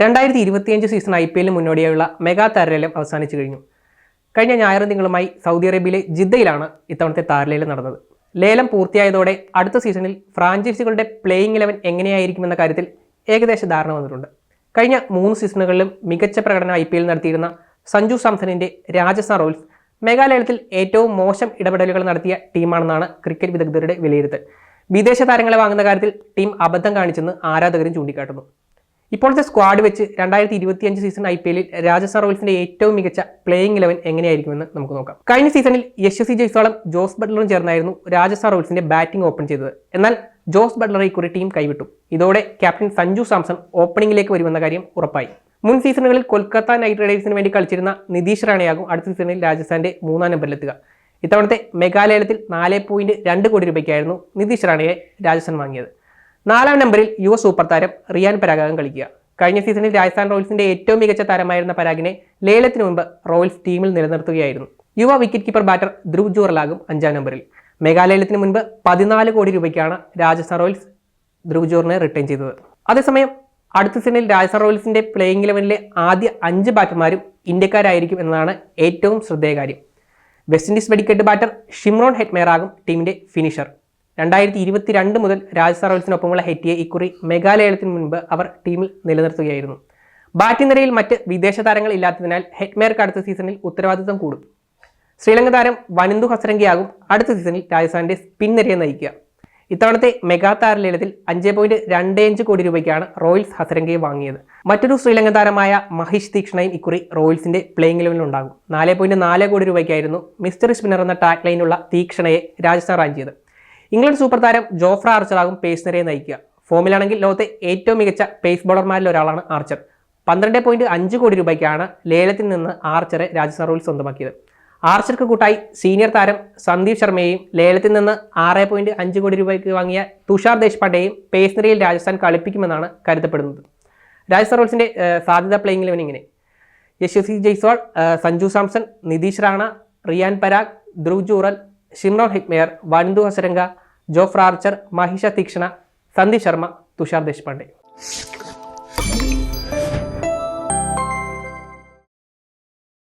2025 season IPL മുന്നോടിയായുള്ള mega താരലേലം അവസാനിച്ചു കഴിഞ്ഞു. കഴിഞ്ഞ ഞായർ തിങ്കളുമായി സൗദി അറേബ്യയിലെ ജിദ്ദയിലാണ് ഇത്തവണത്തെ താരലേലം നടന്നത്. ലേലം പൂർത്തിയായതോടെ അടുത്ത സീസണിൽ ഫ്രാഞ്ചൈസികളുടെ പ്ലേയിങ് 11 എങ്ങനെയായിരിക്കുമെന്ന കാര്യത്തിൽ ഏകദേശ ധാരണ വന്നിട്ടുണ്ട്. കഴിഞ്ഞ 3 സീസണുകളിലും മികച്ച പ്രകടനം IPL നടത്തിയിരുന്ന സഞ്ജു സാംസണിന്റെ രാജസ്ഥാൻ റോയൽസ് മെഗാലേലത്തിൽ ഏറ്റവും മോശം ഇടപെടലുകൾ നടത്തിയ ടീമാണെന്നാണ് ക്രിക്കറ്റ് വിദഗ്ധരുടെ വിലയിരുത്തൽ. വിദേശ താരങ്ങളെ വാങ്ങുന്ന കാര്യത്തിൽ ടീം അബദ്ധം കാണിച്ചെന്ന് ആരാധകരും ചൂണ്ടിക്കാട്ടുന്നു. ഇപ്പോഴത്തെ സ്ക്വാഡ് വെച്ച് 2025 സീസൺ IPL രാജസ്ഥാൻ റോയൽസിന്റെ ഏറ്റവും മികച്ച പ്ലേയിങ് 11 എങ്ങനെയായിരിക്കുമെന്ന് നമുക്ക് നോക്കാം. കഴിഞ്ഞ സീസണിൽ യശസ്വി ജയ്സ്വാളും ജോസ് ബട്ട്ലറും ചേർന്നായിരുന്നു രാജസ്ഥാൻ റോയൽസിന്റെ ബാറ്റിംഗ് ഓപ്പൺ ചെയ്തത്. എന്നാൽ ജോസ് ബട്ട്ലറെ ഇക്കുറി ടീം കൈവിട്ടു. ഇതോടെ ക്യാപ്റ്റൻ സഞ്ജു സാംസൺ ഓപ്പണിംഗിലേക്ക് വരുമെന്ന കാര്യം ഉറപ്പായി. മുൻ സീസണുകളിൽ കൊൽക്കത്ത നൈറ്റ് റൈഡേഴ്സിന് വേണ്ടി കളിച്ചിരുന്ന നിതീഷ് റാണയാകും അടുത്ത സീസണിൽ രാജസ്ഥാന്റെ 3ാം നമ്പറിലെത്തുക. ഇത്തവണത്തെ മെഗാലേലത്തിൽ 4.2 കോടി രൂപയ്ക്കായിരുന്നു നിതീഷ് റാണയെ രാജസ്ഥാൻ വാങ്ങിയത്. 4ാം നമ്പറിൽ യുവ സൂപ്പർ താരം റിയാൻ പരാഗാകും കളിക്കുക. കഴിഞ്ഞ സീസണിൽ രാജസ്ഥാൻ റോയൽസിന്റെ ഏറ്റവും മികച്ച താരമായിരുന്ന പരാഗിനെ ലേലത്തിന് മുമ്പ് റോയൽസ് ടീമിൽ നിലനിർത്തുകയായിരുന്നു. യുവ വിക്കറ്റ് കീപ്പർ ബാറ്റർ ധ്രുവ് ജൂറലാകും 5ാം നമ്പറിൽ. മെഗാലേലത്തിന് മുൻപ് 14 കോടി രൂപയ്ക്കാണ് രാജസ്ഥാൻ റോയൽസ് ധ്രുവ് ജൂറിനെ റിട്ടേൺ ചെയ്തത്. അതേസമയം അടുത്ത സീസണിൽ രാജസ്ഥാൻ റോയൽസിന്റെ പ്ലേയിങ് 11 ആദ്യ 5 ബാറ്റർമാരും ഇന്ത്യക്കാരായിരിക്കും എന്നതാണ് ഏറ്റവും ശ്രദ്ധേയ കാര്യം. വെസ്റ്റ് ഇൻഡീസ് വെടിക്കെട്ട് ബാറ്റർ ഷിംറോൺ ഹെറ്റ്മെയർ ആകും ടീമിന്റെ ഫിനിഷർ. 2022 മുതൽ രാജസ്ഥാൻ റോയൽസിനൊപ്പമുള്ള ഹെറ്റിയെ ഇക്കുറി മെഗാലേലത്തിന് മുൻപ് അവർ ടീമിൽ നിലനിർത്തുകയായിരുന്നു. ബാറ്റിംഗ് നിരയിൽ മറ്റ് വിദേശ താരങ്ങൾ ഇല്ലാത്തതിനാൽ ഹെറ്റ്മെയർക്ക് അടുത്ത സീസണിൽ ഉത്തരവാദിത്തം കൂടും. ശ്രീലങ്കൻ താരം വനിന്ദു ഹസരംഗയാകും അടുത്ത സീസണിൽ രാജസ്ഥാന്റെ സ്പിൻ നിരയെ നയിക്കുക. ഇത്തവണത്തെ മെഗാ താരലേലത്തിൽ 5.25 കോടി രൂപയ്ക്കാണ് റോയൽസ് ഹസരംഗയെ വാങ്ങിയത്. മറ്റൊരു ശ്രീലങ്കൻ താരമായ മഹേഷ് തീക്ഷണയും ഇക്കുറി റോയൽസിന്റെ പ്ലേയിങ് 11 ഉണ്ടാകും. 4.4 കോടി രൂപയ്ക്കായിരുന്നു മിസ്റ്റർ സ്പിന്നർ എന്ന ടാഗ് ലൈനുള്ള തീക്ഷണയെ രാജസ്ഥാൻ റാഞ്ചിയത്. ഇംഗ്ലണ്ട് സൂപ്പർ താരം ജോഫ്ര ആർച്ചറാകും പേസ് നിരയെ നയിക്കുക. ഫോമിലാണെങ്കിൽ ലോകത്തെ ഏറ്റവും മികച്ച പേസ് ബോളർമാരിൽ ഒരാളാണ് ആർച്ചർ. 12.5 കോടി രൂപയ്ക്കാണ് ലേലത്തിൽ നിന്ന് ആർച്ചറെ രാജസ്ഥാൻ റോയൽസ് സ്വന്തമാക്കിയത്. ആർച്ചർക്ക് കൂട്ടായി സീനിയർ താരം സന്ദീപ് ശർമ്മയെയും ലേലത്തിൽ നിന്ന് 6.5 കോടി രൂപയ്ക്ക് വാങ്ങിയ തുഷാർ ദേശ്പാണ്ഡെയും പേസ് നിരയിൽ രാജസ്ഥാൻ കളിപ്പിക്കുമെന്നാണ് കരുതപ്പെടുന്നത്. രാജസ്ഥാൻ റോയൽസിന്റെ സാധ്യത പ്ലേയിങ് 11 ഇങ്ങനെ: Yashasvi Jaiswal, Sanju Samson, Nitish Rana, Riyan Parag, Dhruv Jurel, Shimron Hetmyer, Wanindu Hasaranga, Jofra Archer, Maheesh Theekshana, Sandeep Sharma, Tushar Deshpande.